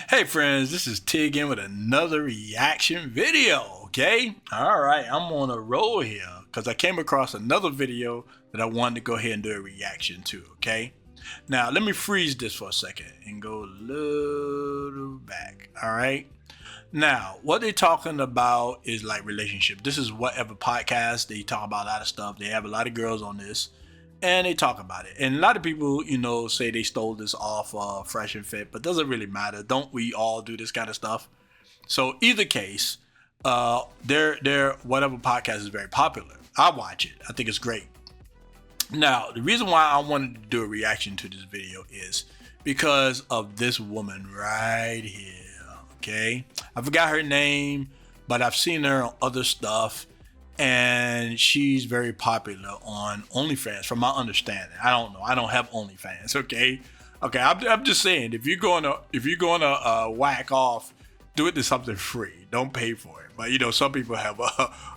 Hey friends, this is T again with another reaction video, okay? Alright, I'm on a roll here because I came across another video that I wanted to go ahead and do a reaction to, okay? Now, let me freeze this for a second and go a little back, alright? Now, what they're talking about is like relationship. This is Whatever Podcast. They talk about a lot of stuff. They have a lot of girls on this. And they talk about it, and a lot of people, say they stole this off Fresh and Fit, but doesn't really matter. Don't we all do this kind of stuff? So either case, their Whatever Podcast is very popular. I watch it. I think it's great. Now, the reason why I wanted to do a reaction to this video is because of this woman right here. Okay, I forgot her name, but I've seen her on other stuff. And she's very popular on Onlyfans, from my understanding. I don't know. I don't have Onlyfans. Okay. I'm just saying, if you're gonna whack off, do it to something free. Don't pay for it. But some people have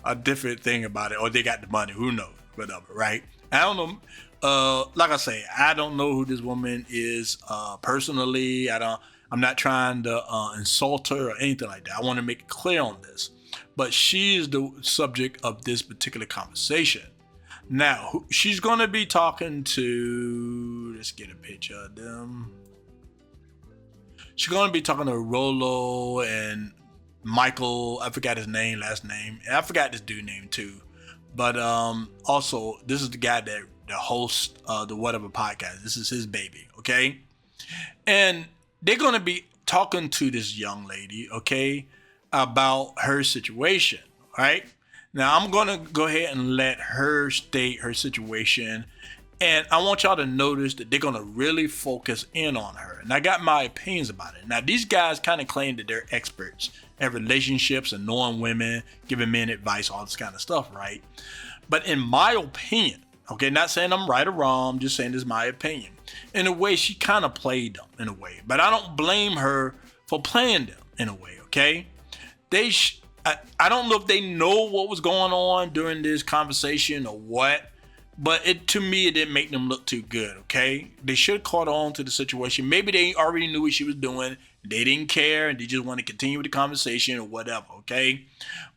a different thing about it, or they got the money. Who knows? Whatever, right? I don't know. Like I say, I don't know who this woman is personally. I'm not trying to insult her or anything like that. I want to make it clear on this. But she is the subject of this particular conversation. Now, she's going to be talking to, let's get a picture of them. She's going to be talking to Rolo and Michael. I forgot his last name. And I forgot this dude's name too. But also, this is the guy that hosts the Whatever Podcast. This is his baby, okay? And they're going to be talking to this young lady, okay, about her situation, right? Now, I'm going to go ahead and let her state her situation. And I want y'all to notice that they're going to really focus in on her. And I got my opinions about it. Now, these guys kind of claim that they're experts at relationships and knowing women, giving men advice, all this kind of stuff, right? But in my opinion, okay, not saying I'm right or wrong, I'm just saying this is my opinion. In a way, she kind of played them in a way. But I don't blame her for playing them in a way, okay? I don't know if they know what was going on during this conversation or what, but to me, it didn't make them look too good, okay? They should have caught on to the situation. Maybe they already knew what she was doing. They didn't care, and they just want to continue with the conversation or whatever, okay?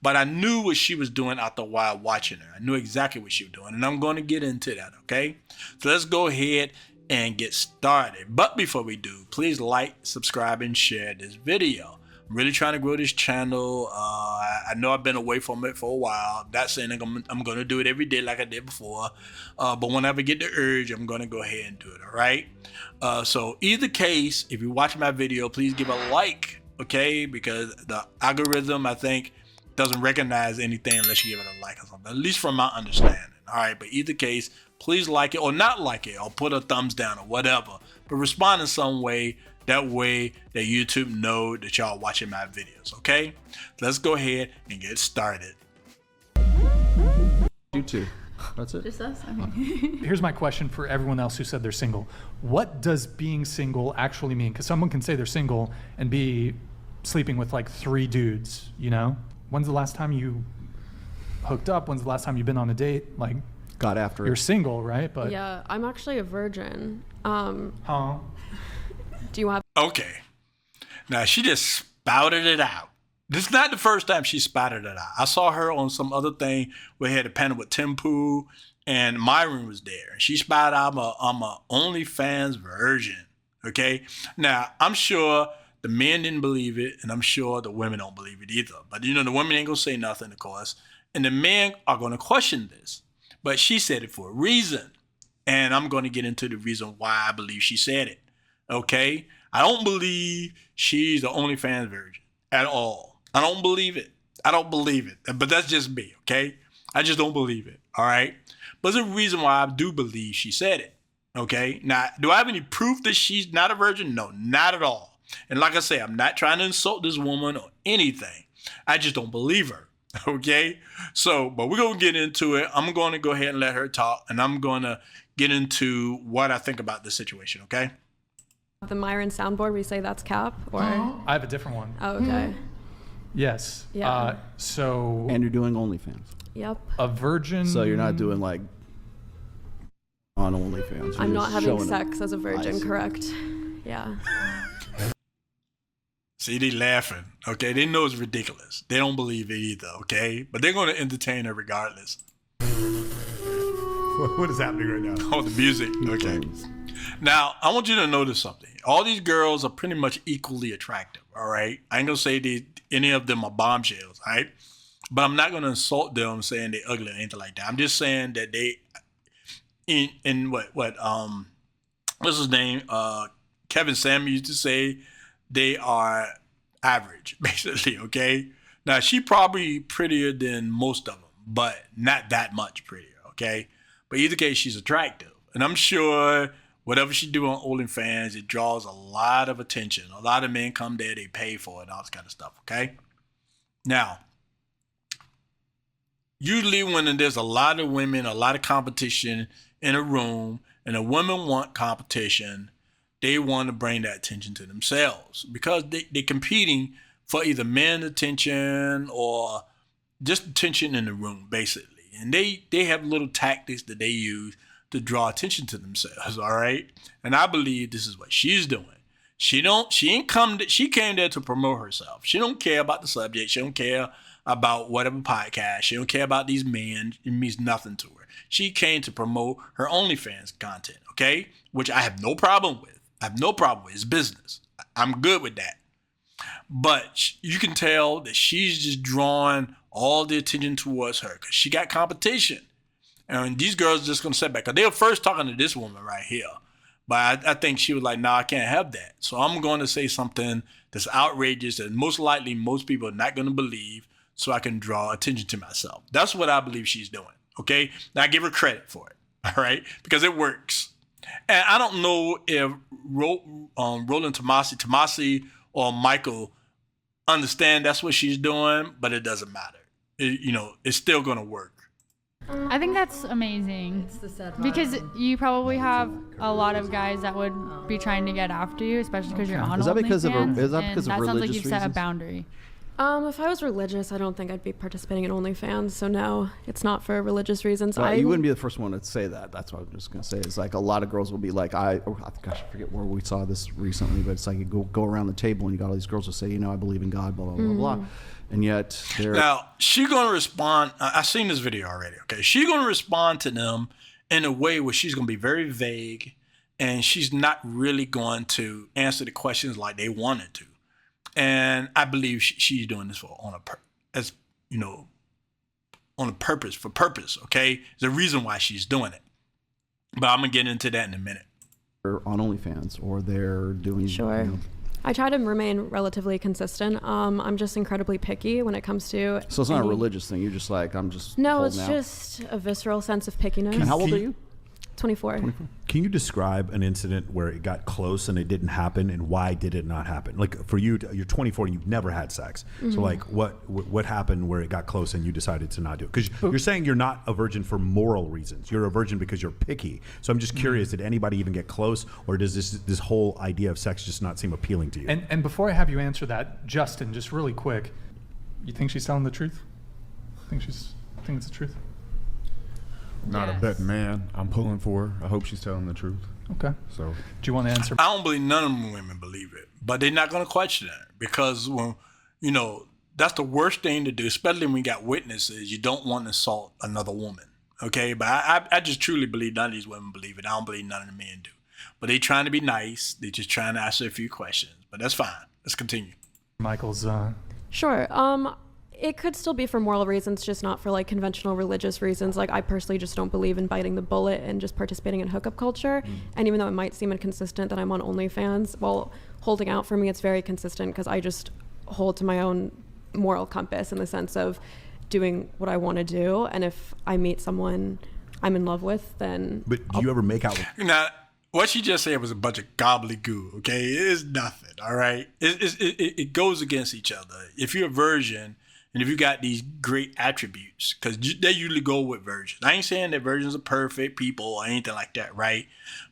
But I knew what she was doing after a while watching her. I knew exactly what she was doing, and I'm going to get into that, okay? So let's go ahead and get started. But before we do, please like, subscribe, and share this video. I'm really trying to grow this channel. I know I've been away from it for a while. I'm not saying I'm going to do it every day like I did before. But whenever I get the urge, I'm going to go ahead and do it, all right? So either case, if you watch my video, please give a like, okay? Because the algorithm, I think, doesn't recognize anything unless you give it a like or something, at least from my understanding, all right? But either case, please like it or not like it or put a thumbs down or whatever. But respond in some way. That way that YouTube know that y'all watching my videos, okay? Let's go ahead and get started. You too. That's it. Just us. Here's my question for everyone else who said they're single. What does being single actually mean? Because someone can say they're single and be sleeping with like 3 dudes, When's the last time you hooked up? When's the last time you've been on a date? Like, got after it. You're single, right? But yeah, I'm actually a virgin. Huh? Do you have? Okay. Now, she just spouted it out. This is not the first time she spouted it out. I saw her on some other thing where he had a panel with Timpu and Myron was there. And she spouted out, I'm a Onlyfans virgin. Okay? Now, I'm sure the men didn't believe it, and I'm sure the women don't believe it either. But, the women ain't going to say nothing, of course. And the men are going to question this. But she said it for a reason. And I'm going to get into the reason why I believe she said it. Okay? I don't believe she's the OnlyFans virgin at all. I don't believe it. But that's just me, okay? I just don't believe it, all right? But there's a reason why I do believe she said it, okay? Now, do I have any proof that she's not a virgin? No, not at all. And like I say, I'm not trying to insult this woman or anything. I just don't believe her, okay? So, but we're going to get into it. I'm going to go ahead and let her talk, and I'm going to get into what I think about this situation, okay? The Myron soundboard, we say that's cap, or? I have a different one. Oh, okay. Yes. Yeah. And you're doing OnlyFans. Yep. A virgin. So you're not doing like on OnlyFans. I'm not having sex as a virgin, correct? Yeah. See, they laughing. Okay, they know it's ridiculous. They don't believe it either. Okay, but they're going to entertain her regardless. What is happening right now? Oh, the music. Okay. Now, I want you to notice something. All these girls are pretty much equally attractive. All right. I ain't gonna say any of them are bombshells. All right. But I'm not gonna insult them saying they're ugly or anything like that. I'm just saying that they, in what's his name? Kevin Samuel used to say they are average, basically. Okay. Now she probably prettier than most of them, but not that much prettier. Okay. But either case, she's attractive, and I'm sure whatever she do on OnlyFans, it draws a lot of attention. A lot of men come there, they pay for it, and all this kind of stuff. Okay. Now, usually when there's a lot of women, a lot of competition in a room, and a woman want competition, they want to bring that attention to themselves because they're competing for either men attention or just attention in the room, basically. And they have little tactics that they use to draw attention to themselves, all right? And I believe this is what she's doing. She came there to promote herself. She don't care about the subject. She don't care about whatever podcast. She don't care about these men. It means nothing to her. She came to promote her OnlyFans content, okay? Which I have no problem with. I have no problem with. It's business. I'm good with that. But you can tell that she's just drawing all the attention towards her because she got competition. And these girls are just going to sit back. Because they were first talking to this woman right here. But I think she was like, nah, I can't have that. So I'm going to say something that's outrageous that most likely most people are not going to believe so I can draw attention to myself. That's what I believe she's doing. Okay? Now I give her credit for it. All right? Because it works. And I don't know if Roland Tomasi or Michael understand that's what she's doing, but it doesn't matter. It's still going to work. I think that's amazing. It's the sad Because you probably have a lot of guys that would be trying to get after you, especially because you're on Is that because of OnlyFans, is that and because of that sounds like religious you've set a reasons? boundary. If I was religious, I don't think I'd be participating in OnlyFans. So no, it's not for religious reasons. Well, you wouldn't be the first one to say that. That's what I'm just gonna say. It's like a lot of girls will be like, I forget where we saw this recently, but it's like you go around the table and you got all these girls who say, I believe in God, blah blah blah blah, and yet they're Now she's gonna respond. I've seen this video already. Okay, she's gonna respond to them in a way where she's gonna be very vague, and she's not really going to answer the questions like they wanted to. And I believe she's doing this on a purpose. Okay, there's a reason why she's doing it. But I'm gonna get into that in a minute. on OnlyFans or they're doing. Sure. I try to remain relatively consistent. I'm just incredibly picky when it comes to. So it's not a religious thing. You're just like, I'm just. No, it's holding out. just a visceral sense of pickiness. And how old are you? 24. Can you describe an incident where it got close and it didn't happen, and why did it not happen? Like for you, you're 24 and you've never had sex. So like, what happened where it got close and you decided to not do it? Because you're saying you're not a virgin for moral reasons. You're a virgin because you're picky. So I'm just curious, did anybody even get close, or does this whole idea of sex just not seem appealing to you? And before I have you answer that, Justin, just really quick, you think she's telling the truth? Think it's the truth? Not Yes. a betting man. I'm pulling for her. I hope she's telling the truth. Okay. So Do you want to answer? I don't believe none of them women believe it, but they're not going to question it because, well, that's the worst thing to do, especially when you got witnesses. You don't want to assault another woman, okay? But I just truly believe none of these women believe it. I don't believe none of the men do. But they trying to be nice. They just trying to answer a few questions, but that's fine. Let's continue. Michael's. Sure. It could still be for moral reasons, just not for like conventional religious reasons. Like I personally just don't believe in biting the bullet and just participating in hookup culture. And even though it might seem inconsistent that I'm on OnlyFans, well, holding out for me, it's very consistent because I just hold to my own moral compass in the sense of doing what I want to do. And if I meet someone I'm in love with, then But do you ever make out with Now, what she just said was a bunch of gobbledygook, okay? It is nothing, all right? It goes against each other. If you're a virgin, and if you got these great attributes, because they usually go with virgins. I ain't saying that virgins are perfect people or anything like that, right?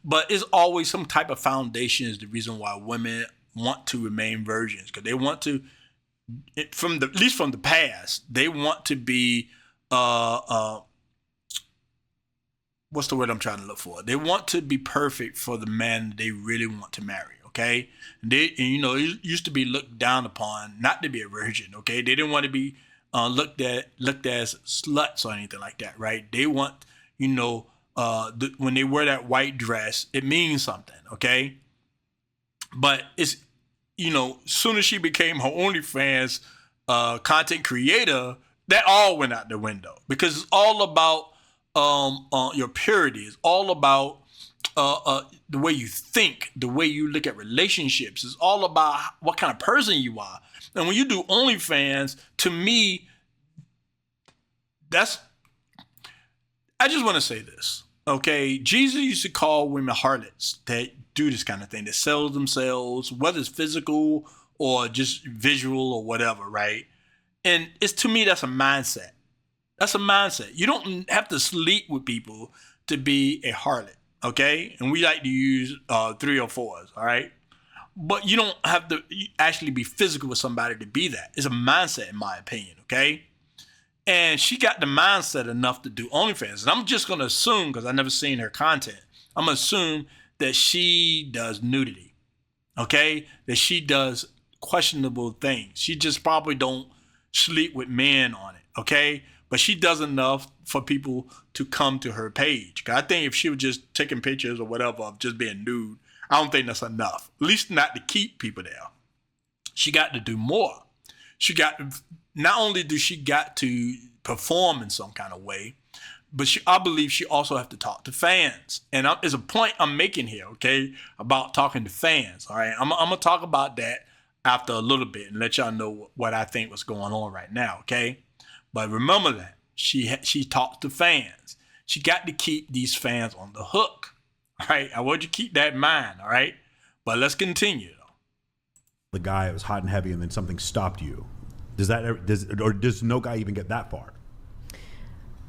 But it's always some type of foundation is the reason why women want to remain virgins. Because they want to, at least from the past, they want to be, what's the word I'm trying to look for? They want to be perfect for the man they really want to marry, okay? It used to be looked down upon not to be a virgin, okay? They didn't want to be looked as sluts or anything like that, right? They want, when they wear that white dress, it means something, okay? But it's, soon as she became her OnlyFans content creator, that all went out the window because it's all about your purity. It's all about the way you think, the way you look at relationships. It's all about what kind of person you are. And when you do OnlyFans, to me, I just want to say this, okay? Jesus used to call women harlots that do this kind of thing, that sell themselves, whether it's physical or just visual or whatever, right? And to me, that's a mindset. That's a mindset. You don't have to sleep with people to be a harlot, okay? And we like to use 3 or 4s, all right? But you don't have to actually be physical with somebody to be that. It's a mindset, in my opinion, okay? And she got the mindset enough to do OnlyFans. And I'm just going to assume, because I've never seen her content, I'm going to assume that she does nudity, okay? That she does questionable things. She just probably don't sleep with men on it, okay? But she does enough for people to come to her page. I think if she was just taking pictures or whatever of just being nude, I don't think that's enough. At least not to keep people there. She got to do more. Not only do she got to perform in some kind of way, but I believe she also have to talk to fans. And there's a point I'm making here, okay, about talking to fans, all right? I'm going to talk about that after a little bit and let y'all know what I think was going on right now, okay? But remember that. She talks to fans. She got to keep these fans on the hook, all right? I want you to keep that in mind, all right? But let's continue, though. The guy, it was hot and heavy, and then something stopped you. Does no guy even get that far?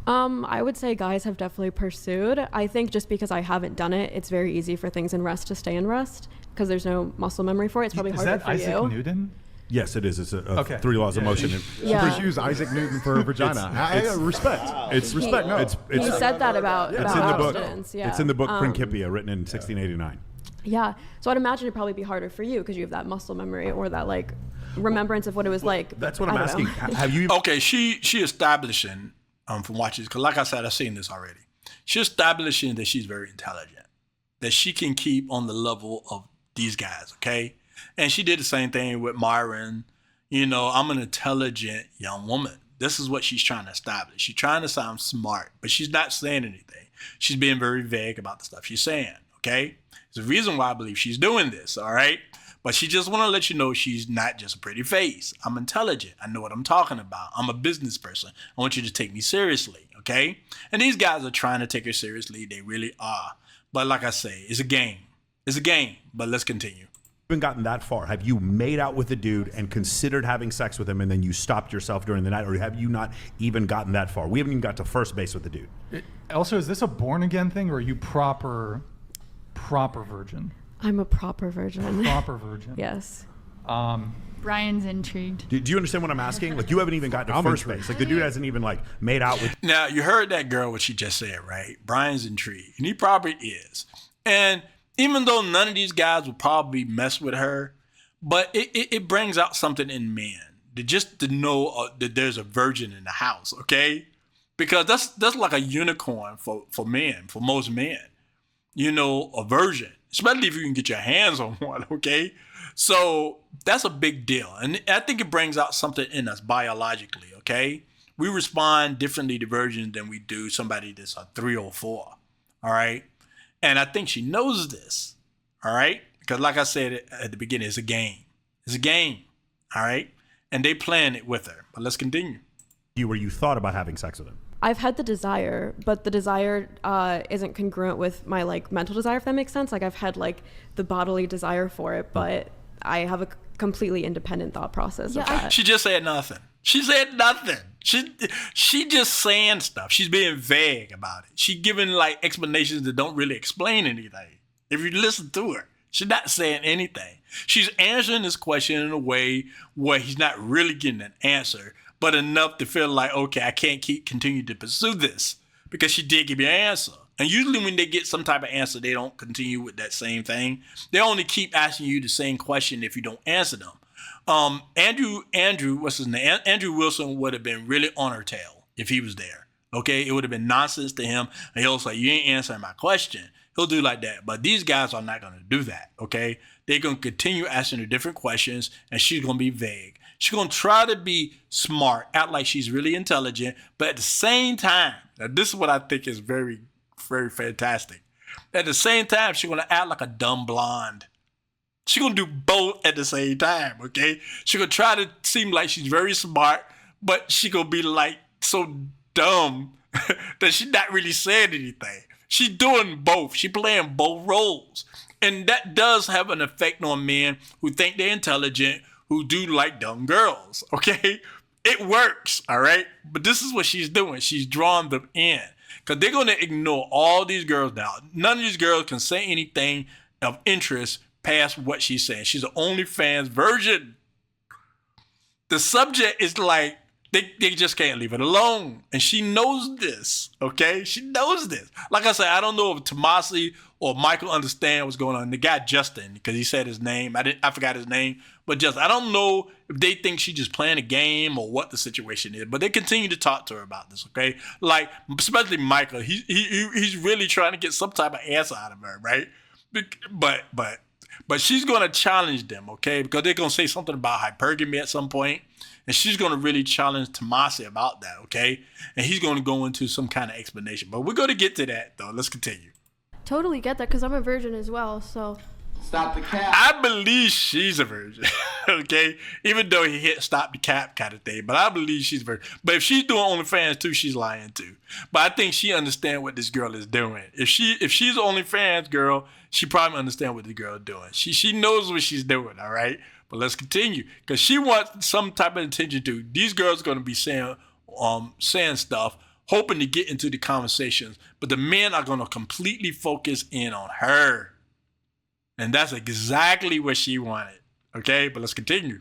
I would say guys have definitely pursued. I think just because I haven't done it, it's very easy for things in rest to stay in rest because there's no muscle memory for it. It's probably harder for Isaac you. Newton? Yes, it is. It's Okay. 3 laws of motion. Yeah. First use Isaac Newton for vagina. Respect. It's respect. No. He said that about it's in the book. abstinence. Yeah. It's in the book Principia, written in 1689. Yeah. So I'd imagine it'd probably be harder for you because you have that muscle memory or that like remembrance of what it was like. That's what I'm I don't asking. know. Have you? Okay, she establishing from watching, because like I said, I've seen this already. She's establishing that she's very intelligent, that she can keep on the level of these guys, okay? And she did the same thing with Myron. I'm an intelligent young woman. This is what she's trying to establish. She's trying to sound smart, but she's not saying anything. She's being very vague about the stuff she's saying, okay? There's a reason why I believe she's doing this, all right? But she just want to let you know she's not just a pretty face. I'm intelligent. I know what I'm talking about. I'm a business person. I want you to take me seriously, okay? And these guys are trying to take her seriously. They really are. But like I say, it's a game. It's a game. But let's continue. Even gotten that far? Have you made out with a dude and considered having sex with him, and then you stopped yourself during the night, or have you not even gotten that far? We haven't even got to first base with the dude. Also, is this a born again thing, or are you proper virgin? I'm a proper virgin. Proper virgin. Yes. Brian's intrigued. Do you understand what I'm asking? Like, you haven't even gotten to first base. Like, the dude hasn't even made out with. Now, you heard that girl, what she just said, right? Brian's intrigued, and he probably is. And even though none of these guys will probably mess with her, but it brings out something in men to know that there's a virgin in the house, okay? Because that's like a unicorn for men, for most men. A virgin, especially if you can get your hands on one, okay? So that's a big deal. And I think it brings out something in us biologically, okay? We respond differently to virgins than we do somebody that's a 3 or 4, all right? And I think she knows this, all right? Because like I said at the beginning, it's a game. It's a game, all right? And they playing it with her. But let's continue. Where you thought about having sex with him? I've had the desire, but the desire isn't congruent with my mental desire, if that makes sense. Like I've had the bodily desire for it, but I have a completely independent thought process of that. She just said nothing. She said nothing. She just saying stuff. She's being vague about it. She giving explanations that don't really explain anything. If you listen to her, she's not saying anything. She's answering this question in a way where he's not really getting an answer, but enough to feel like, okay, I can't continue to pursue this because she did give you an answer. And usually when they get some type of answer, they don't continue with that same thing. They only keep asking you the same question if you don't answer them. Andrew, what's his name? Andrew Wilson would have been really on her tail if he was there. Okay, it would have been nonsense to him. And he'll say, "You ain't answering my question." He'll do like that. But these guys are not going to do that. Okay, they're going to continue asking her different questions, and she's going to be vague. She's going to try to be smart, act like she's really intelligent, but at the same time, now this is what I think is very, very fantastic. At the same time, she's going to act like a dumb blonde. She's going to do both at the same time, okay? She's going to try to seem like she's very smart, but she's going to be like so dumb that she's not really saying anything. She's doing both. She's playing both roles. And that does have an effect on men who think they're intelligent, who do like dumb girls, okay? It works, all right? But this is what she's doing. She's drawing them in because they're going to ignore all these girls now. None of these girls can say anything of interest past what she's saying. She's an OnlyFans version. The subject is like, they just can't leave it alone. And she knows this, okay? She knows this. Like I said, I don't know if Tomasi or Michael understand what's going on. The guy Justin, because he said his name. I forgot his name. But just, I don't know if they think she's just playing a game or what the situation is. But they continue to talk to her about this, okay? Like, especially Michael. He's really trying to get some type of answer out of her, right? But she's going to challenge them, okay? Because they're going to say something about hypergamy at some point. And she's going to really challenge Tomasi about that, okay? And he's going to go into some kind of explanation. But we're going to get to that, though. Let's continue. Totally get that because I'm a virgin as well, so. Stop the cap. I believe she's a virgin, okay? Even though he hit stop the cap kind of thing. But I believe she's a virgin. But if she's doing OnlyFans too, she's lying too. But I think she understands what this girl is doing. If she's an OnlyFans girl, she probably understands what the girl is doing. She knows what she's doing, all right? But let's continue. Because she wants some type of attention too. These girls are going to be saying stuff, hoping to get into the conversations. But the men are going to completely focus in on her. And that's exactly what she wanted. Okay, but let's continue.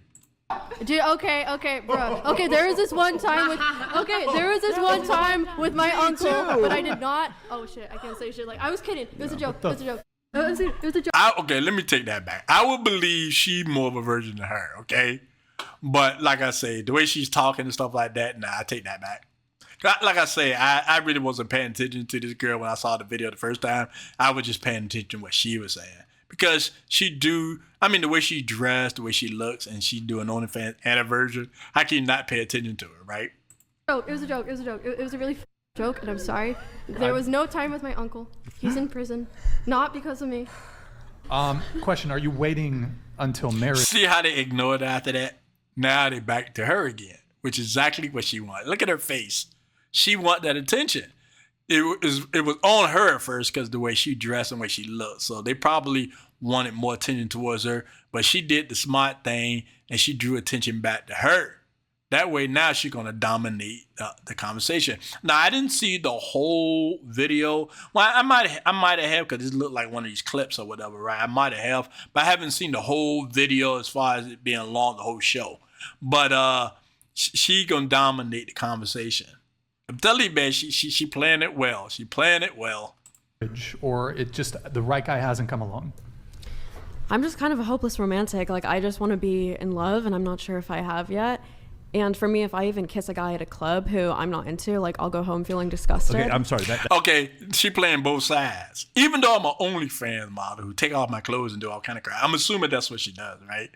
Dude, okay, bro. Okay, there was this one time with my uncle, but I did not. Oh shit, I can't say shit. Like I was kidding. It was a joke. It was a joke. It was a joke. Okay, let me take that back. I would believe she's more of a virgin than her. Okay, but like I say, the way she's talking and stuff like that, nah, I take that back. Like I say, I really wasn't paying attention to this girl when I saw the video the first time. I was just paying attention to what she was saying. Because the way she dressed, the way she looks, and she doing OnlyFans and a virgin, how can you not pay attention to her, right? Oh, it was a joke. It was a really joke, and I'm sorry. There was no time with my uncle. He's in prison. Not because of me. Question, are you waiting until marriage? See how they ignored her after that? Now they back to her again, which is exactly what she wanted. Look at her face. She want that attention. It was on her at first because the way she dressed and the way she looked. So they probably wanted more attention towards her. But she did the smart thing and she drew attention back to her. That way now she's going to dominate the conversation. Now, I didn't see the whole video. Well, I might have because this looked like one of these clips or whatever, right? I might have. But I haven't seen the whole video as far as it being long, the whole show. But she going to dominate the conversation. I'm telling you, man, she playing it well. She playing it well. Or it just, the right guy hasn't come along? I'm just kind of a hopeless romantic. Like, I just want to be in love, and I'm not sure if I have yet. And for me, if I even kiss a guy at a club who I'm not into, like, I'll go home feeling disgusted. Okay, I'm sorry. Okay, she playing both sides. Even though I'm an OnlyFans model who take off my clothes and do all kind of crap, I'm assuming that's what she does, right?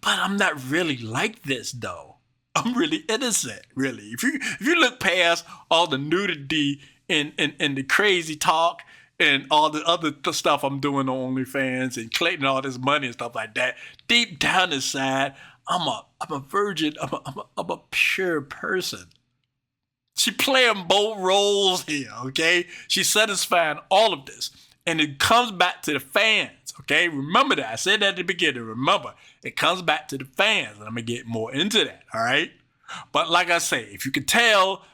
But I'm not really like this, though. I'm really innocent, really. If you look past all the nudity and the crazy talk and all the other stuff I'm doing on OnlyFans and collecting all this money and stuff like that, deep down inside, I'm a virgin. I'm a pure person. She playing both roles here, okay? She's satisfying all of this. And it comes back to the fans, okay? Remember that. I said that at the beginning. Remember, it comes back to the fans. And I'm going to get more into that, all right? But like I say, if you could tell,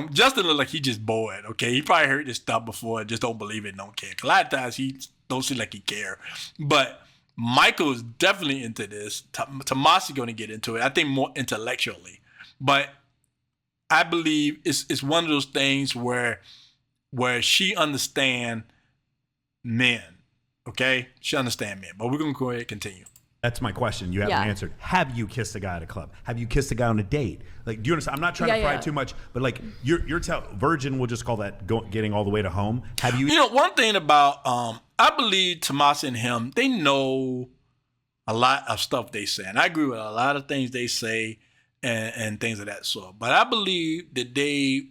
Justin look like he just bored, okay? He probably heard this stuff before and just don't believe it and don't care. A lot of times he don't seem like he care. But Michael is definitely into this. Tomasi going to get into it, I think more intellectually. But I believe it's one of those things where where she understand men. Okay, she understand men. But we're gonna go ahead and continue. That's my question. You haven't answered. Have you kissed a guy at a club? Have you kissed a guy on a date? Like, do you understand? I'm not trying to pry too much, but like, you're virgin. We'll just call that getting all the way to home. Have you? You know, one thing about I believe Tomas and him, they know a lot of stuff they say, and I agree with a lot of things they say and things of that sort. But I believe that they,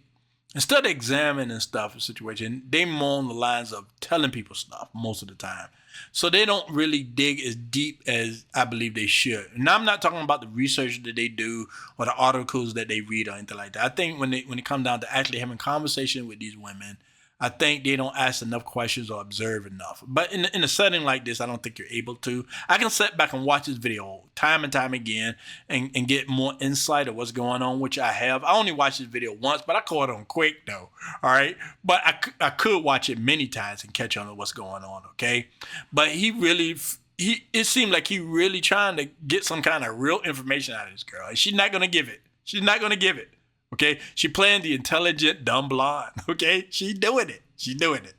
instead of examining stuff, a situation, they more on the lines of telling people stuff most of the time. So they don't really dig as deep as I believe they should. And I'm not talking about the research that they do or the articles that they read or anything like that. I think when it comes down to actually having conversation with these women, I think they don't ask enough questions or observe enough. But in a setting like this, I don't think you're able to. I can sit back and watch this video time and time again and get more insight of what's going on, which I have. I only watched this video once, but I caught it on quick though. All right. But I could watch it many times and catch on to what's going on. Okay. But it seemed like he really trying to get some kind of real information out of this girl. And she's not going to give it. She's not going to give it. Okay, she playing the intelligent, dumb blonde. Okay, she doing it. She doing it.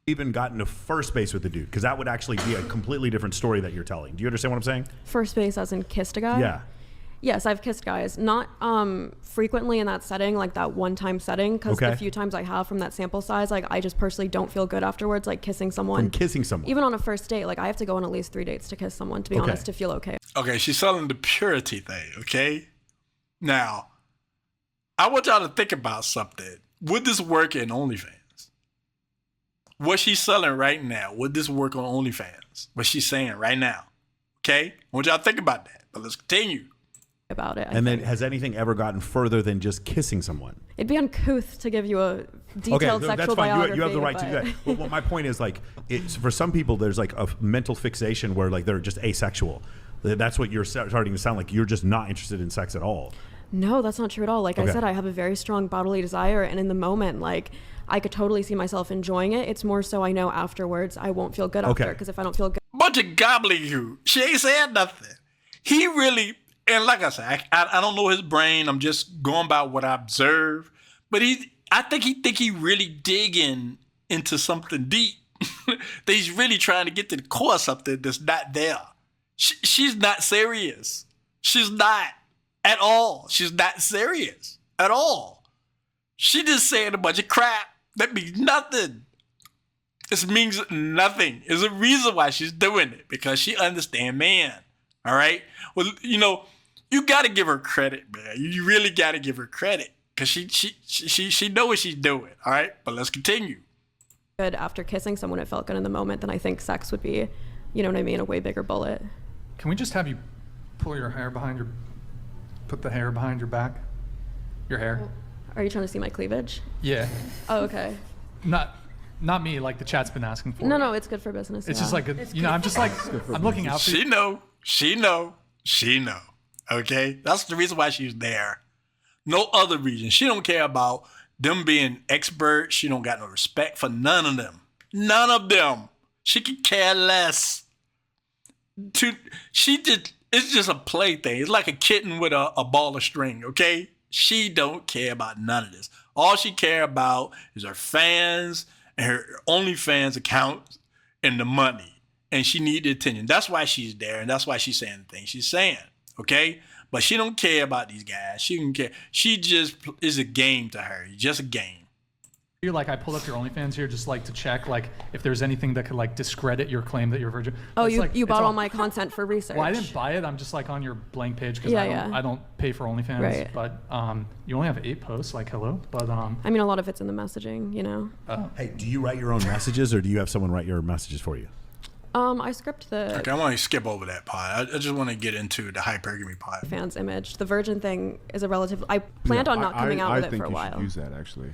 Even gotten to first base with the dude, because that would actually be a completely different story that you're telling. Do you understand what I'm saying? First base as in kissed a guy? Yeah. Yes, I've kissed guys. Not frequently in that setting, like that one-time setting, because the few times I have from that sample size, like I just personally don't feel good afterwards, like kissing someone. From kissing someone. Even on a first date, like I have to go on at least 3 dates to kiss someone, to be honest, to feel okay. Okay, she's selling the purity thing, okay? Now, I want y'all to think about something. Would this work in OnlyFans? What she's selling right now, would this work on OnlyFans? What she's saying right now. Okay? I want y'all to think about that. But let's continue. About it. And then has anything ever gotten further than just kissing someone? It'd be uncouth to give you a detailed sexual that's fine. biography. You have the right to do that. Well, my point is, like, it's, for some people, there's like a mental fixation where like they're just asexual. That's what you're starting to sound like. You're just not interested in sex at all. No, that's not true at all. Like I said, I have a very strong bodily desire, and in the moment, like I could totally see myself enjoying it. It's more so I know afterwards I won't feel good after, because if I don't feel good, bunch of gobbledygook. She ain't saying nothing. He really, and like I said, I don't know his brain. I'm just going by what I observe. But I think he really digging into something deep. That he's really trying to get to the core of something that's not there. She's not serious. She's not. At all. She's not serious. At all. She just saying a bunch of crap. That means nothing. This means nothing. There's a reason why she's doing it. Because she understands man. All right? Well, you know, you got to give her credit, man. You really got to give her credit. Because she know what she's doing. All right? But let's continue. Good after kissing someone, it felt good in the moment, then I think sex would be, you know what I mean, a way bigger bullet. Can we just have you pull your hair behind your... Put the hair behind your back. Your hair. Are you trying to see my cleavage? Yeah. Oh, okay. Not me, like the chat's been asking for. No, it's good for business. It's just like, I'm just like, I'm looking out for you. She know. Okay? That's the reason why she's there. No other reason. She don't care about them being experts. She don't got no respect for none of them. None of them. She could care less. It's just a play thing. It's like a kitten with a ball of string, okay? She don't care about none of this. All she care about is her fans and her OnlyFans account and the money. And she need the attention. That's why she's there, and that's why she's saying the things she's saying, okay? But she don't care about these guys. She don't care. She just is a game to her. Just a game. You're like, I pulled up your OnlyFans here just like to check like if there's anything that could like discredit your claim that you're a virgin. Oh, you bought all my content for research. Well, I didn't buy it. I'm just like on your blank page because I don't pay for OnlyFans. Right. But you only have 8 posts. Like, hello. But I mean, a lot of it's in the messaging, you know. Hey, do you write your own messages or do you have someone write your messages for you? I script the... Okay, I want to skip over that part. I just want to get into the hypergamy part. Fans image. The virgin thing is a relative... I planned on not coming out with it for a while. I think you should use that, actually.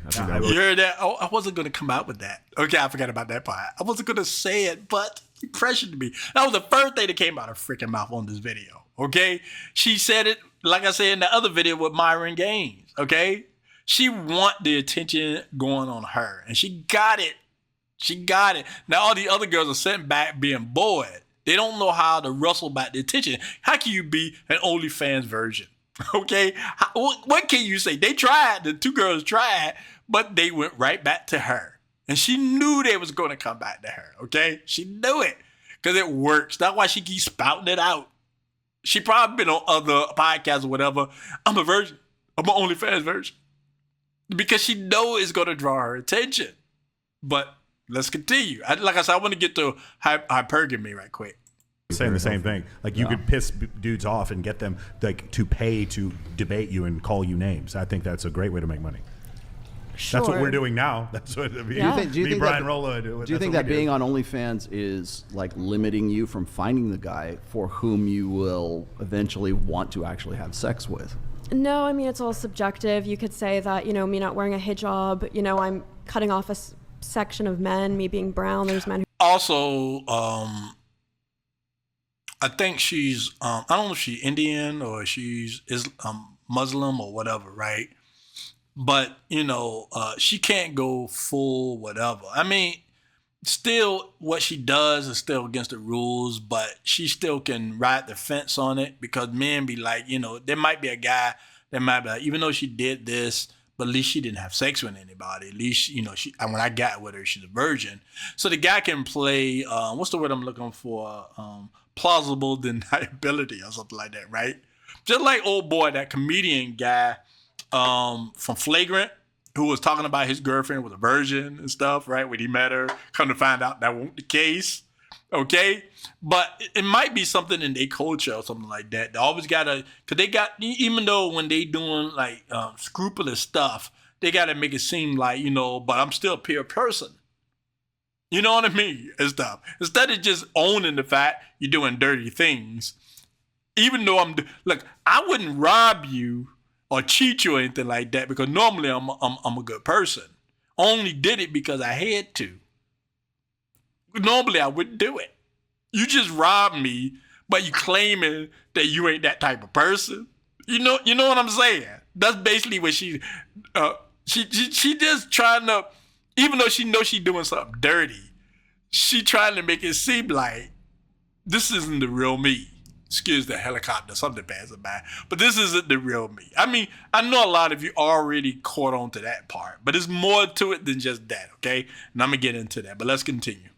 You heard that? Oh, I wasn't going to come out with that. Okay, I forgot about that part. I wasn't going to say it, but you pressured me. That was the first thing that came out of her freaking mouth on this video, okay? She said it, like I said in the other video with Myron Gaines, okay? She want the attention going on her, and she got it. She got it. Now all the other girls are sitting back being bored. They don't know how to rustle back the attention. How can you be an OnlyFans virgin? Okay? What can you say? They tried. The 2 girls tried, but they went right back to her. And she knew they was going to come back to her, okay? She knew it because it works. That's why she keeps spouting it out. She probably been on other podcasts or whatever. I'm a virgin. I'm an OnlyFans virgin. Because she know it's going to draw her attention. But let's continue. Like I said, I want to get to hypergamy right quick. Saying the same thing. Like you could piss dudes off and get them like to pay to debate you and call you names. I think that's a great way to make money. Sure. That's what we're doing now. That's what me, Do you think Brian that, Rollo do. Do you think that being on OnlyFans is like limiting you from finding the guy for whom you will eventually want to actually have sex with? No, I mean, it's all subjective. You could say that, you know, me not wearing a hijab, you know, I'm cutting off a section of men, me being brown. There's men who... Also, I think she's, I don't know if she's Indian or she's Muslim or whatever, right? But, you know, she can't go full whatever. I mean, still what she does is still against the rules, but she still can ride the fence on it because men be like, you know, there might be a guy that might be like, even though she did this, but at least she didn't have sex with anybody. At least, you know, when I got with her, she's a virgin. So the guy can play, what's the word I'm looking for? Plausible deniability or something like that, right? Just like old boy, that comedian guy from Flagrant, who was talking about his girlfriend was a virgin and stuff, right? When he met her, come to find out that wasn't the case, okay? But it might be something in their culture or something like that. They always gotta, cause they got, even though when they doing like scrupulous stuff, they gotta make it seem like, you know, but I'm still a pure person. You know what I mean? And stuff. Instead of just owning the fact you're doing dirty things, even though look, I wouldn't rob you or cheat you or anything like that because normally I'm a good person. Only did it because I had to. Normally I wouldn't do it. You just robbed me, but you claiming that you ain't that type of person. You know what I'm saying? That's basically what she just trying to, even though she knows she's doing something dirty, she trying to make it seem like this isn't the real me. Excuse the helicopter, something passing by. But this isn't the real me. I mean, I know a lot of you already caught on to that part, but there's more to it than just that, okay? And I'm going to get into that, but let's continue.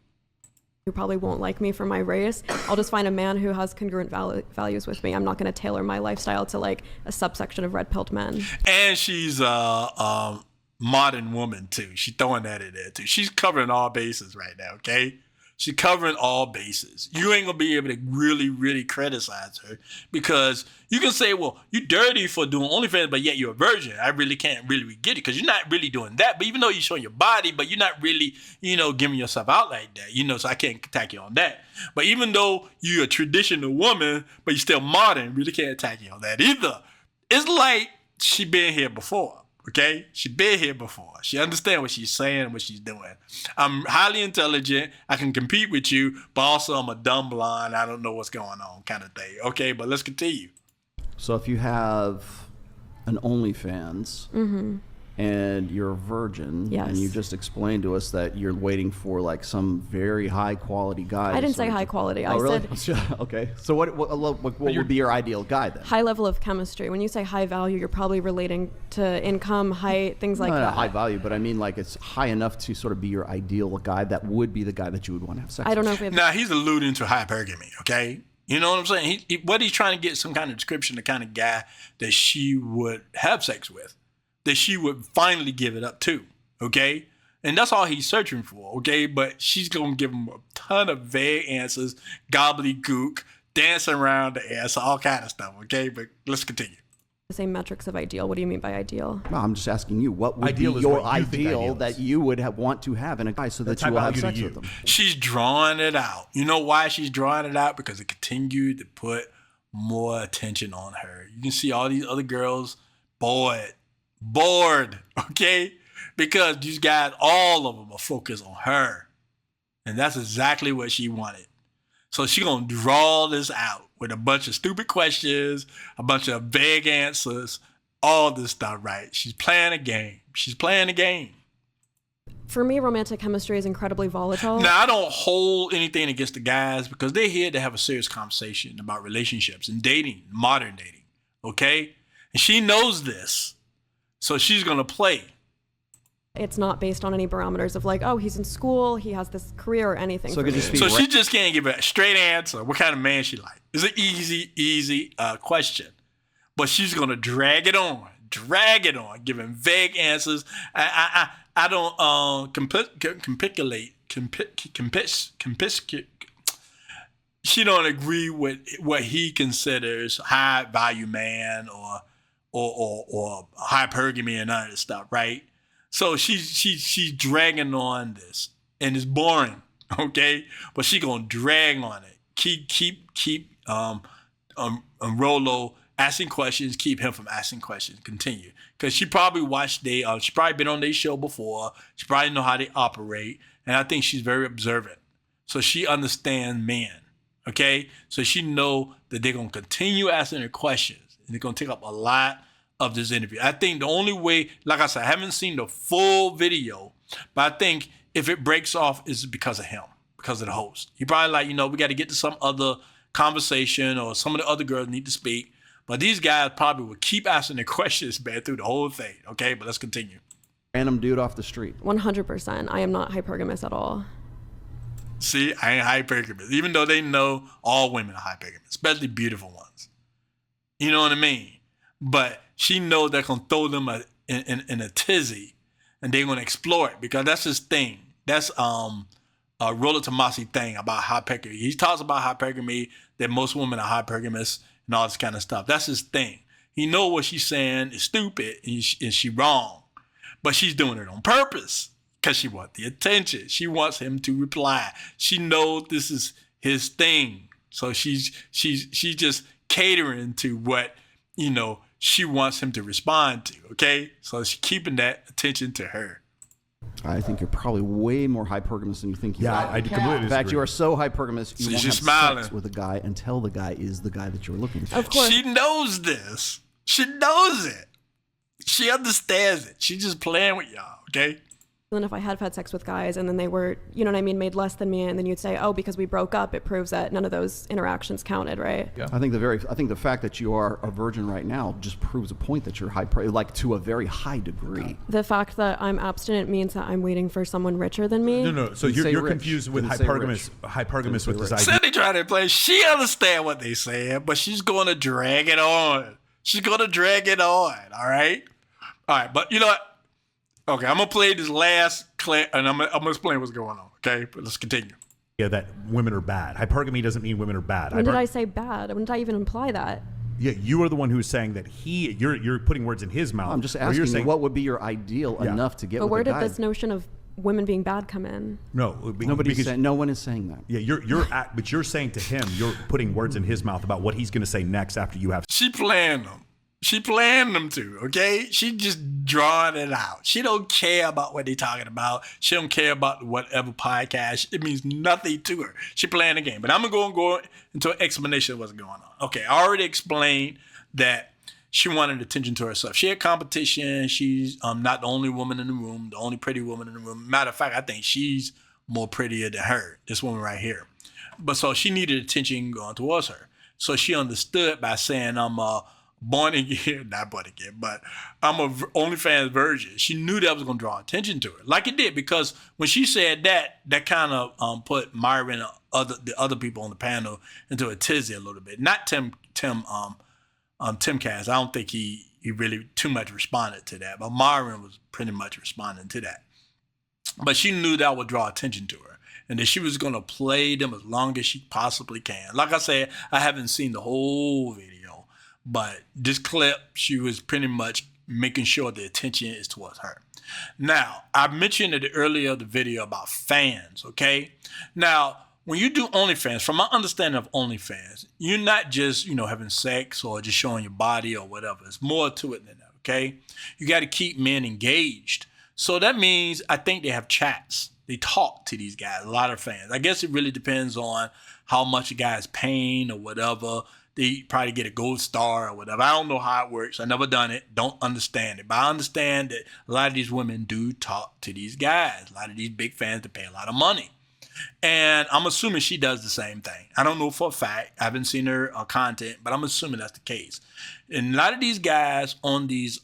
Who probably won't like me for my race. I'll just find a man who has congruent values with me. I'm not going to tailor my lifestyle to like a subsection of red-pilled men. And she's a modern woman too. She's throwing that in there too. She's covering all bases right now, okay? She's covering all bases. You ain't gonna be able to really, really criticize her because you can say, well, you're dirty for doing OnlyFans, but yet you're a virgin. I really can't really get it because you're not really doing that. But even though you're showing your body, but you're not really, you know, giving yourself out like that, you know, so I can't attack you on that. But even though you're a traditional woman, but you're still modern, really can't attack you on that either. It's like she been here before. Okay, she been here before. She understands what she's saying and what she's doing. I'm highly intelligent. I can compete with you, but also I'm a dumb blonde. I don't know what's going on kind of thing. Okay, but let's continue. So if you have an OnlyFans and you're a virgin, Yes. and you just explained to us that you're waiting for like some very high quality guy. I didn't say high quality. Oh, I really? said Okay. So what would be your ideal guy then? high level of chemistry. When you say high value, you're probably relating to income, height, things like Not that. high value, but I mean like it's high enough to sort of be your ideal guy that would be the guy that you would want to have sex with. I don't know if we have... Now he's alluding to hypergamy. Okay, you know what I'm saying? What he's trying to get some kind of description, the kind of guy that she would have sex with, that she would finally give it up to. Okay. And that's all he's searching for, okay? But she's going to give him a ton of vague answers, gobbledygook, dancing around the answer, all kind of stuff, okay? But let's continue. The same metrics of ideal. What do you mean by ideal? No, I'm just asking you, what would Ideal be is your what you think ideal ideal that is. you would want to have in a guy so that That's you will high have value sex to with you. them? She's drawing it out. You know why she's drawing it out? Because it continued to put more attention on her. You can see all these other girls bored, okay? Because these guys, all of them are focused on her. And that's exactly what she wanted. So she's going to draw this out with a bunch of stupid questions, a bunch of vague answers, all this stuff, right? She's playing a game. She's playing a game. For me, romantic chemistry is incredibly volatile. Now, I don't hold anything against the guys because they're here to have a serious conversation about relationships and dating, modern dating, okay? And she knows this. So she's going to play. It's not based on any barometers of like, oh, he's in school, he has this career or anything. So it could just be So she just can't give a straight answer. What kind of man she like? It's an easy question, but she's gonna drag it on, giving vague answers. I don't she don't agree with what he considers high value man or hypergamy and none of this stuff, right? So she's dragging on this, and it's boring, okay? But she gonna drag on it. Keep Rolo asking questions. Keep him from asking questions. Continue, because she probably watched she probably been on their show before. She probably know how they operate, and I think she's very observant. So she understands men, okay? So she know that they're gonna continue asking her questions, and they're gonna take up a lot of this interview. I think the only way, like I said, I haven't seen the full video, but I think if it breaks off, it's because of him, because of the host. He probably like, we got to get to some other conversation, or some of the other girls need to speak. But these guys probably will keep asking their questions, man, through the whole thing. Okay, but let's continue. Random dude off the street. 100%. I am not hypergamous at all. See, I ain't hypergamous, even though they know all women are hypergamous, especially beautiful ones. You know what I mean? But she knows they're going to throw them in a tizzy, and they're going to explore it, because that's his thing. That's Rollo Tomasi thing about hypergamy. He talks about hypergamy, that most women are hypergamous and all this kind of stuff. That's his thing. He know what she's saying is stupid and she wrong, but she's doing it on purpose because she wants the attention. She wants him to reply. She knows this is his thing, so she's just catering to what she wants him to respond to, okay? So she's keeping that attention to her. I think you're probably way more hypergamous than you think you are. I completely disagree. In fact, you are so hypergamous, you won't have smiling. sex with a guy until the guy is the guy that you're looking for. Of course. She knows this. She knows it. She understands it. She's just playing with y'all, okay? Then if I had sex with guys and then they were, made less than me, and then you'd say, oh, because we broke up, it proves that none of those interactions counted, right? Yeah. I think the fact that you are a virgin right now just proves a point that you're to a very high degree. The fact that I'm abstinent means that I'm waiting for someone richer than me. No. So Didn't say you're rich. confused with Didn't say hypergamous with this idea. Cindy trying to play. She understand what they saying, but she's going to drag it on. She's going to drag it on, all right? All right, but you know what? Okay, I'm going to play this last clip, and I'm gonna explain what's going on, okay? But let's continue. Yeah, that women are bad. Hypergamy doesn't mean women are bad. When did I say bad? When did I even imply that? Yeah, you are the one who's saying that you're putting words in his mouth. I'm just Or you're asking saying, you, what would be your ideal enough to get But with where a did guy? this notion of women being bad come in? No, no one is saying that. Yeah, but you're saying to him, you're putting words in his mouth about what he's going to say next after you have. She planned them. She planned them to, okay? She just drawing it out. She don't care about what they talking about. She don't care about whatever podcast. It means nothing to her. She playing the game. But I'm going to go into an explanation of what's going on. Okay, I already explained that she wanted attention to herself. She had competition. She's not the only woman in the room, the only pretty woman in the room. Matter of fact, I think she's more prettier than her, this woman right here. But so she needed attention going towards her. So she understood by saying, I'm born again, not born again, but I'm a OnlyFans virgin. She knew that was going to draw attention to her, like it did, because when she said that kind of put Myron and the other people on the panel into a tizzy a little bit. Not Tim Cass. I don't think he really too much responded to that, but Myron was pretty much responding to that. But she knew that would draw attention to her, and that she was going to play them as long as she possibly can. Like I said, I haven't seen the whole video. But this clip, she was pretty much making sure the attention is towards her. Now, I mentioned at the earlier of the video about fans, okay? Now, when you do OnlyFans, from my understanding of OnlyFans, you're not just, having sex or just showing your body or whatever. It's more to it than that, okay? You got to keep men engaged. So that means I think they have chats. They talk to these guys, a lot of fans. I guess it really depends on how much a guy is paying or whatever. They probably get a gold star or whatever. I don't know how it works. I never done it. Don't understand it. But I understand that a lot of these women do talk to these guys. A lot of these big fans that pay a lot of money. And I'm assuming she does the same thing. I don't know for a fact. I haven't seen her content, but I'm assuming that's the case. And a lot of these guys on these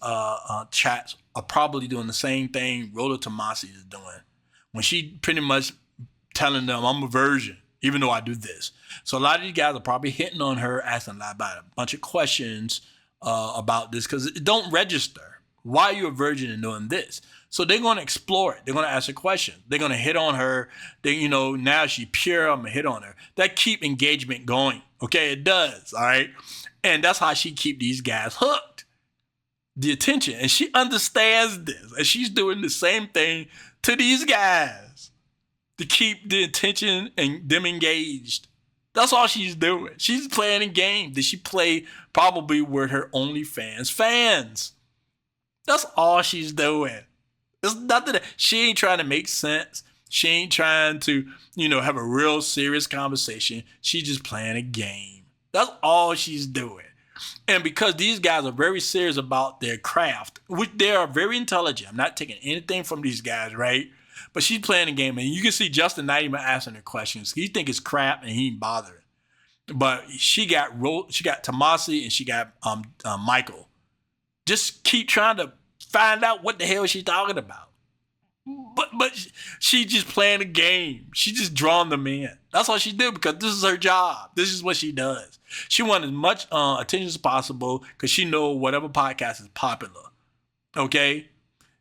chats are probably doing the same thing Rhoda Tomasi is doing. When she pretty much telling them, I'm a virgin, even though I do this. So a lot of these guys are probably hitting on her, asking about a bunch of questions about this because it don't register. Why are you a virgin and doing this? So they're going to explore it. They're going to ask her questions. They're going to hit on her. They, now she's pure. I'm going to hit on her. That keep engagement going. Okay, it does. All right. And that's how she keep these guys hooked. The attention. And she understands this. And she's doing the same thing to these guys to keep the attention and them engaged. That's all she's doing. She's playing a game that she play probably with her OnlyFans fans. That's all she's doing. It's nothing that she ain't trying to make sense. She ain't trying to, have a real serious conversation. She's just playing a game. That's all she's doing. And because these guys are very serious about their craft, which they are very intelligent. I'm not taking anything from these guys, right? But she's playing a game, and you can see Justin not even asking her questions. He think it's crap, and he ain't bothering. But she got Tomasi and she got Michael. Just keep trying to find out what the hell she's talking about. But she just playing a game. She just drawing them in. That's all she do because this is her job. This is what she does. She wants as much attention as possible because she know whatever podcast is popular. Okay?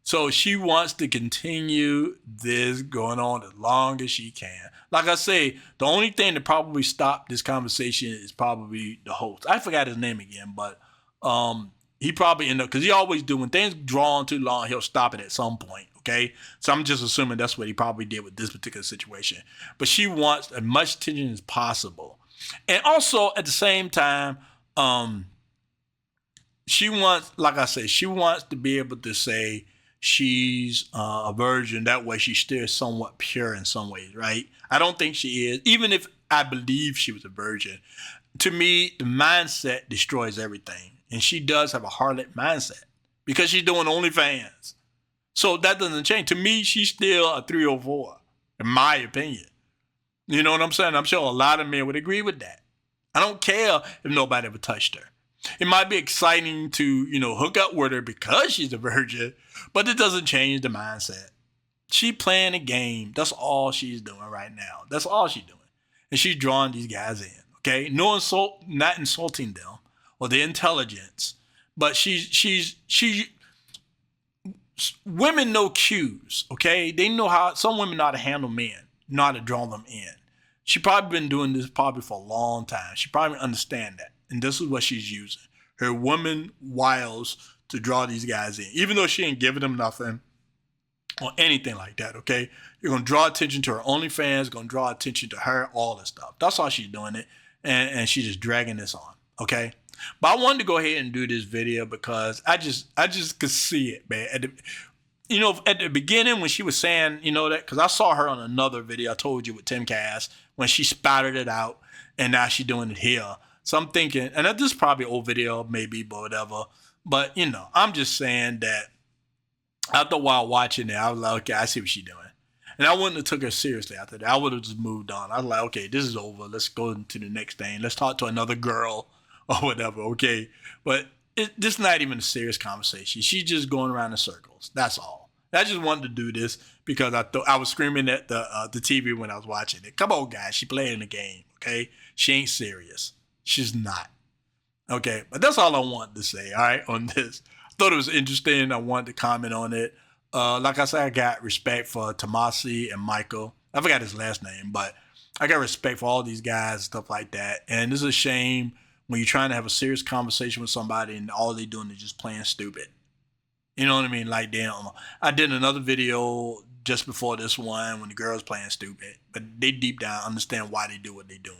So she wants to continue this going on as long as she can. Like I say, the only thing that probably stopped this conversation is probably the host. I forgot his name again, but he probably ended up, because he always do, when things draw on too long, he'll stop it at some point, okay? So I'm just assuming that's what he probably did with this particular situation. But she wants as much attention as possible. And also, at the same time, she wants, like I said, she wants to be able to say she's a virgin. That way she's still somewhat pure in some ways, right? I don't think she is. Even if I believe she was a virgin, to me, the mindset destroys everything. And she does have a harlot mindset because she's doing OnlyFans. So that doesn't change. To me, she's still a 304, in my opinion. You know what I'm saying? I'm sure a lot of men would agree with that. I don't care if nobody ever touched her. It might be exciting to, hook up with her because she's a virgin, but it doesn't change the mindset. She playing a game. That's all she's doing right now. That's all she's doing. And she's drawing these guys in, okay? No insult, not insulting them or their intelligence, but women know cues, okay? They know how, some women know how to handle men, know how to draw them in. She probably been doing this probably for a long time. She probably understand that. And this is what she's using. Her woman wiles to draw these guys in. Even though she ain't giving them nothing or anything like that, okay? You're going to draw attention to her OnlyFans, going to draw attention to her, all this stuff. That's how she's doing it. And she's just dragging this on, okay? But I wanted to go ahead and do this video because I just could see it, man. At the beginning when she was saying, that, because I saw her on another video I told you with Tim Cass when she spouted it out, and now she's doing it here. So I'm thinking, and this is probably an old video, maybe, but whatever. But, I'm just saying that after a while watching it, I was like, okay, I see what she's doing. And I wouldn't have took her seriously after that. I would have just moved on. I was like, okay, this is over. Let's go into the next thing. Let's talk to another girl or whatever, okay? But this is not even a serious conversation. She's just going around in circles. That's all. I just wanted to do this because I was screaming at the TV when I was watching it. Come on, guys. She playing the game, okay? She ain't serious. She's not. Okay, but that's all I wanted to say, all right, on this. I thought it was interesting. I wanted to comment on it. Like I said, I got respect for Tomasi and Michael. I forgot his last name, but I got respect for all these guys and stuff like that. And this is a shame when you're trying to have a serious conversation with somebody and all they're doing is just playing stupid. You know what I mean? Like, damn. I did another video just before this one when the girl's playing stupid, but they deep down understand why they do what they do.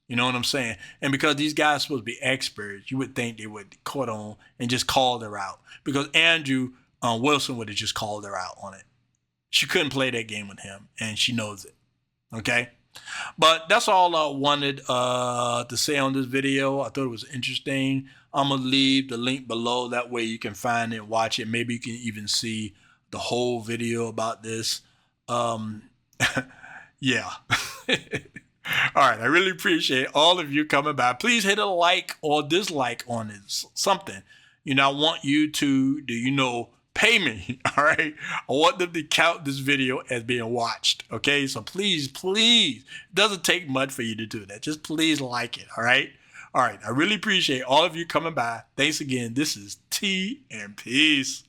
You know what I'm saying? And because these guys are supposed to be experts, you would think they would caught on and just called her out. Because Andrew Wilson would have just called her out on it. She couldn't play that game with him, and she knows it. Okay? But that's all I wanted to say on this video. I thought it was interesting. I'm going to leave the link below. That way you can find it and watch it. Maybe you can even see the whole video about this. Yeah. All right. I really appreciate all of you coming by. Please hit a like or dislike on this, something. I want you to, pay me. All right. I want them to count this video as being watched. Okay. So please, it doesn't take much for you to do that. Just please like it. All right. All right. I really appreciate all of you coming by. Thanks again. This is Tea and Peace.